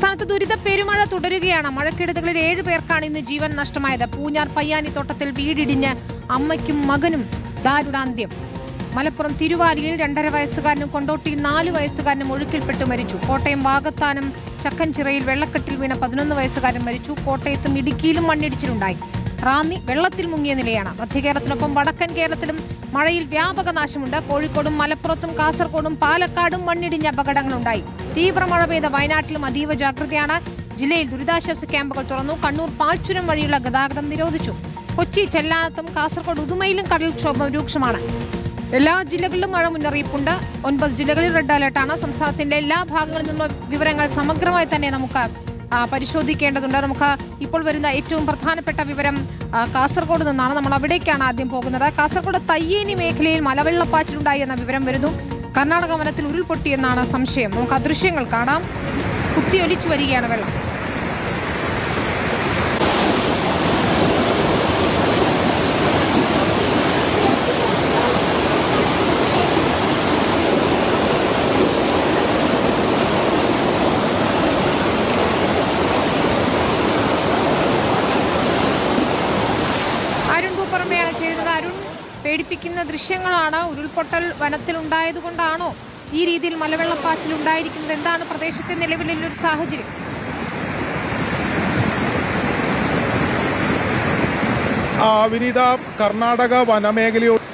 സംസ്ഥാനത്ത് ദുരിത പെരുമഴ തുടരുകയാണ്. മഴക്കെടുതികളിൽ 7 പേർക്കാണ് ഇന്ന് ജീവൻ നഷ്ടമായത്. പൂഞ്ഞാർ പയ്യാനി തോട്ടത്തിൽ വീടിടിഞ്ഞ് അമ്മയ്ക്കും മകനും ദാരുണാന്ത്യം. മലപ്പുറം തിരുവാലിയിൽ 2.5 വയസ്സുകാരനും കൊണ്ടോട്ടിയിൽ 4 വയസ്സുകാരനും ഒഴുക്കിൽപ്പെട്ട് മരിച്ചു. കോട്ടയം വാകത്താനം ചക്കൻചിറയിൽ വെള്ളക്കെട്ടിൽ വീണ 11 വയസ്സുകാരൻ മരിച്ചു. കോട്ടയത്തും ഇടുക്കിയിലും മണ്ണിടിച്ചിലുണ്ടായി. റാന്നി വെള്ളത്തിൽ മുങ്ങിയ നിലയാണ്. മധ്യകേരളത്തിനൊപ്പം വടക്കൻ കേരളത്തിലും മഴയിൽ വ്യാപക നാശമുണ്ട്. കോഴിക്കോടും മലപ്പുറത്തും കാസർഗോഡും പാലക്കാടും മണ്ണിടിഞ്ഞ അപകടങ്ങളുണ്ടായി. തീവ്ര മഴ പെയ്ത വയനാട്ടിലും അതീവ ജാഗ്രതയാണ്. ജില്ലയിൽ ദുരിതാശ്വാസ ക്യാമ്പുകൾ തുറന്നു. കണ്ണൂർ പാൽച്ചുരം വഴിയുള്ള ഗതാഗതം നിരോധിച്ചു. കൊച്ചി ചെല്ലാനത്തും കാസർഗോഡ് ഉദുമയിലും കടൽക്ഷോഭം രൂക്ഷമാണ്. എല്ലാ ജില്ലകളിലും മഴ മുന്നറിയിപ്പുണ്ട്. 9 ജില്ലകളിൽ റെഡ് അലർട്ടാണ്. സംസ്ഥാനത്തിന്റെ എല്ലാ ഭാഗങ്ങളിൽ നിന്നുള്ള വിവരങ്ങൾ സമഗ്രമായി തന്നെ നമുക്ക് പരിശോധിക്കേണ്ടതുണ്ട്. നമുക്ക് ഇപ്പോൾ വരുന്ന ഏറ്റവും പ്രധാനപ്പെട്ട വിവരം കാസർഗോഡ് നിന്നാണ്. നമ്മൾ അവിടേക്കാണ് ആദ്യം പോകുന്നത്. കാസർഗോഡ് തയ്യേനി മേഖലയിൽ മലവെള്ളപ്പാച്ചിലുണ്ടായി എന്ന വിവരം വരുന്നു. കർണാടക വനത്തിൽ ഉരുൾപൊട്ടിയെന്നാണ് സംശയം. നമുക്ക് ആ ദൃശ്യങ്ങൾ കാണാം. കുത്തിയൊലിച്ചു വരികയാണ് വെള്ളം. പുറമെയാണ് ചെയ്യുന്നത്. അരുൺ, പേടിപ്പിക്കുന്ന ദൃശ്യങ്ങളാണ്. ഉരുൾപൊട്ടൽ വനത്തിലുണ്ടായതുകൊണ്ടാണോ ഈ രീതിയിൽ മലവെള്ളപ്പാച്ചിൽ ഉണ്ടായിരിക്കുന്നത്? എന്താണ് പ്രദേശത്തെ നിലവിലൊരു സാഹചര്യം? വിനീത, കർണാടക വനമേഖലയോട്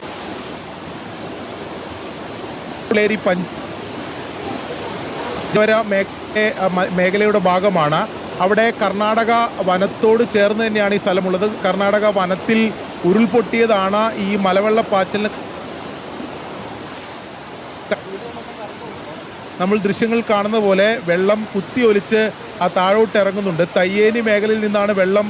മേഖലയുടെ ഭാഗമാണ്. അവിടെ കർണാടക വനത്തോട് ചേർന്ന് തന്നെയാണ് ഈ സ്ഥലമുള്ളത്. കർണാടക വനത്തിൽ ഉരുൾപൊട്ടിയതാണ് ഈ മലവെള്ളപ്പാച്ചിലിന്. നമ്മൾ ദൃശ്യങ്ങൾ കാണുന്ന പോലെ വെള്ളം കുത്തിയൊലിച്ച് താഴോട്ട് ഇറങ്ങുന്നുണ്ട്. തയ്യേനി മേഖലയിൽ നിന്നാണ് വെള്ളം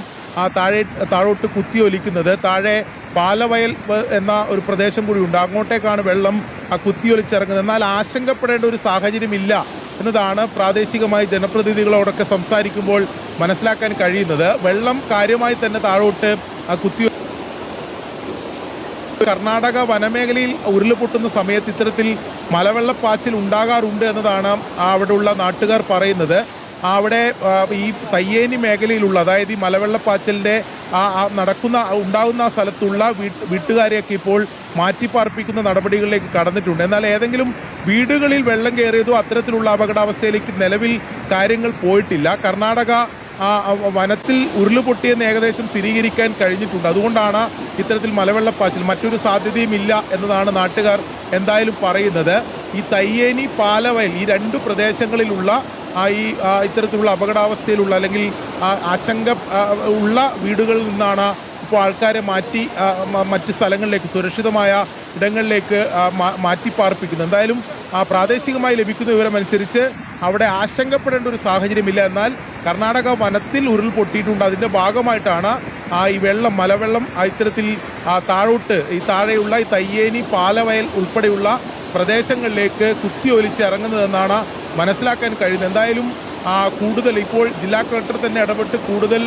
താഴോട്ട് കുത്തിയൊലിക്കുന്നത്. താഴെ പാലവയൽ എന്ന ഒരു പ്രദേശം കൂടിയുണ്ട്. അങ്ങോട്ടേക്കാണ് വെള്ളം കുത്തിയൊലിച്ചിറങ്ങുന്നത്. എന്നാൽ ആശങ്കപ്പെടേണ്ട ഒരു സാഹചര്യമില്ല എന്നതാണ് പ്രാദേശികമായി ജനപ്രതിനിധികളോടൊക്കെ സംസാരിക്കുമ്പോൾ മനസ്സിലാക്കാൻ കഴിയുന്നത്. വെള്ളം കാര്യമായി തന്നെ താഴോട്ട് കർണാടക വനമേഖലയിൽ ഉരുൾപൊട്ടുന്ന സമയത്ത് ഇത്തരത്തിൽ മലവെള്ളപ്പാച്ചിൽ ഉണ്ടാകാറുണ്ട് എന്നതാണ് അവിടെയുള്ള നാട്ടുകാർ പറയുന്നത്. അവിടെ ഈ തയ്യേനി മേഖലയിലുള്ള, അതായത് ഈ മലവെള്ളപ്പാച്ചിലിൻ്റെ ഉണ്ടാകുന്ന സ്ഥലത്തുള്ള വീട്ടുകാരെയൊക്കെ ഇപ്പോൾ മാറ്റിപ്പാർപ്പിക്കുന്ന നടപടികളിലേക്ക് കടന്നിട്ടുണ്ട്. എന്നാൽ ഏതെങ്കിലും വീടുകളിൽ വെള്ളം കയറിയതോ അത്തരത്തിലുള്ള അപകടാവസ്ഥയിലേക്ക് നിലവിൽ കാര്യങ്ങൾ പോയിട്ടില്ല. കർണാടക വനത്തിൽ ഉരുളുപൊട്ടിയെന്ന് ഏകദേശം സ്ഥിരീകരിക്കാൻ കഴിഞ്ഞിട്ടുണ്ട്. അതുകൊണ്ടാണ് ഇത്തരത്തിൽ മലവെള്ളപ്പാച്ചിൽ, മറ്റൊരു സാധ്യതയും ഇല്ല എന്നതാണ് നാട്ടുകാർ എന്തായാലും പറയുന്നത്. ഈ തയ്യേനി പാലവയൽ ഈ 2 പ്രദേശങ്ങളിലുള്ള ഇത്തരത്തിലുള്ള അപകടാവസ്ഥയിലുള്ള അല്ലെങ്കിൽ ആശങ്ക ഉള്ള വീടുകളിൽ നിന്നാണ് ഇപ്പോൾ ആൾക്കാരെ മാറ്റി മറ്റ് സ്ഥലങ്ങളിലേക്ക്, സുരക്ഷിതമായ ഇടങ്ങളിലേക്ക് മാറ്റിപ്പാർപ്പിക്കുന്നത്. എന്തായാലും പ്രാദേശികമായി ലഭിക്കുന്ന വിവരമനുസരിച്ച് അവിടെ ആശങ്കപ്പെടേണ്ട ഒരു സാഹചര്യമില്ല. എന്നാൽ കർണാടക വനത്തിൽ ഉരുൾപൊട്ടിയിട്ടുണ്ട്. അതിൻ്റെ ഭാഗമായിട്ടാണ് ഈ മലവെള്ളം ഇത്തരത്തിൽ താഴെയുള്ള ഈ തയ്യേനി പാലവയൽ ഉൾപ്പെടെയുള്ള പ്രദേശങ്ങളിലേക്ക് കുത്തിയൊലിച്ച് ഇറങ്ങുന്നതെന്നാണ് മനസ്സിലാക്കാൻ കഴിയുന്നത്. എന്തായാലും കൂടുതൽ ഇപ്പോൾ ജില്ലാ കളക്ടർ തന്നെ ഇടപെട്ട് കൂടുതൽ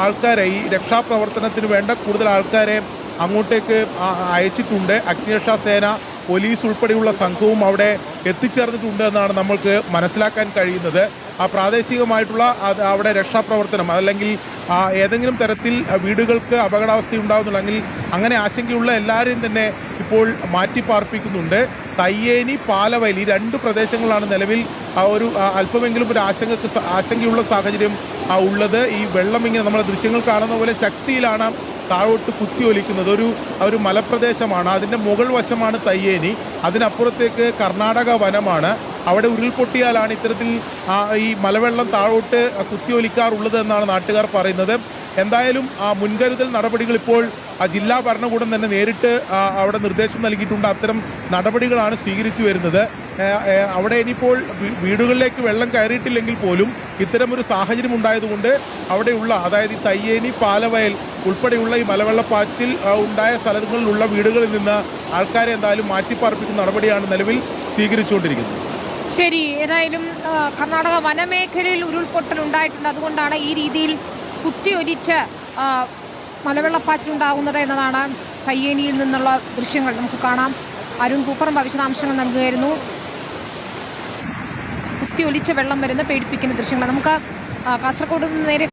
ആൾക്കാരെ, ഈ രക്ഷാപ്രവർത്തനത്തിന് വേണ്ട കൂടുതൽ ആൾക്കാരെ അങ്ങോട്ടേക്ക് അയച്ചിട്ടുണ്ട്. അഗ്നിരക്ഷാ സേന, പോലീസ് ഉൾപ്പെടെയുള്ള സംഘവും അവിടെ എത്തിച്ചേർന്നിട്ടുണ്ട് എന്നാണ് നമ്മൾക്ക് മനസ്സിലാക്കാൻ കഴിയുന്നത്. പ്രാദേശികമായിട്ടുള്ള അവിടെ രക്ഷാപ്രവർത്തനം, അതല്ലെങ്കിൽ ഏതെങ്കിലും തരത്തിൽ വീടുകൾക്ക് അപകടാവസ്ഥയുണ്ടാകുന്നുണ്ടെങ്കിൽ അങ്ങനെ ആശങ്കയുള്ള എല്ലാവരെയും തന്നെ ഇപ്പോൾ മാറ്റിപ്പാർപ്പിക്കുന്നുണ്ട്. തയ്യേനി പാലവയൽ ഈ 2 പ്രദേശങ്ങളാണ് നിലവിൽ ഒരു അല്പമെങ്കിലും ഒരു ആശങ്കയുള്ള സാഹചര്യം ഉള്ളത്. ഈ വെള്ളം ഇങ്ങനെ നമ്മൾ ദൃശ്യങ്ങൾ കാണുന്ന പോലെ ശക്തിയിലാണ് താഴോട്ട് കുത്തിയൊലിക്കുന്നത്. ഒരു മലപ്രദേശമാണ്. അതിൻ്റെ മുകൾ വശമാണ് തയ്യേനി. അതിനപ്പുറത്തേക്ക് കർണാടക വനമാണ്. അവിടെ ഉരുൾപൊട്ടിയാലാണ് ഇത്തരത്തിൽ ഈ മലവെള്ളം താഴോട്ട് കുത്തിയൊലിക്കാറുള്ളത് എന്നാണ് നാട്ടുകാർ പറയുന്നത്. എന്തായാലും മുൻകരുതൽ നടപടികൾ ഇപ്പോൾ ജില്ലാ ഭരണകൂടം തന്നെ നേരിട്ട് അവിടെ നിർദ്ദേശം നൽകിയിട്ടുണ്ട്. അത്തരം നടപടികളാണ് സ്വീകരിച്ചു വരുന്നത്. അവിടെ ഇനിയിപ്പോൾ വീടുകളിലേക്ക് വെള്ളം കയറിയിട്ടില്ലെങ്കിൽ പോലും ഇത്തരമൊരു സാഹചര്യം ഉണ്ടായതുകൊണ്ട് അവിടെയുള്ള, അതായത് ഈ തയ്യേനി പാലവയൽ ഉൾപ്പെടെയുള്ള ഈ മലവെള്ളപ്പാച്ചിൽ ഉണ്ടായ സ്ഥലങ്ങളിലുള്ള വീടുകളിൽ നിന്ന് ആൾക്കാരെ എന്തായാലും മാറ്റിപ്പാർപ്പിക്കുന്ന നടപടിയാണ് നിലവിൽ സ്വീകരിച്ചുകൊണ്ടിരിക്കുന്നത്. ശരി, ഏതായാലും കർണാടക വനമേഖലയിൽ ഉരുൾപൊട്ടൽ ഉണ്ടായിട്ടുണ്ട്. അതുകൊണ്ടാണ് ഈ രീതിയിൽ കുത്തിയൊലിച്ച് മലവെള്ളപ്പാച്ചിലുണ്ടാകുന്നത് എന്നതാണ് തയ്യേനിയിൽ നിന്നുള്ള ദൃശ്യങ്ങൾ നമുക്ക് കാണാം. അരുൺ പൂപ്പറമ്പ വിശദാംശങ്ങൾ നൽകുകയായിരുന്നു. കുത്തി ഒലിച്ച വെള്ളം വരുന്ന പേടിപ്പിക്കുന്ന ദൃശ്യങ്ങൾ നമുക്ക് കാസർഗോഡ് നിന്ന് നേരെ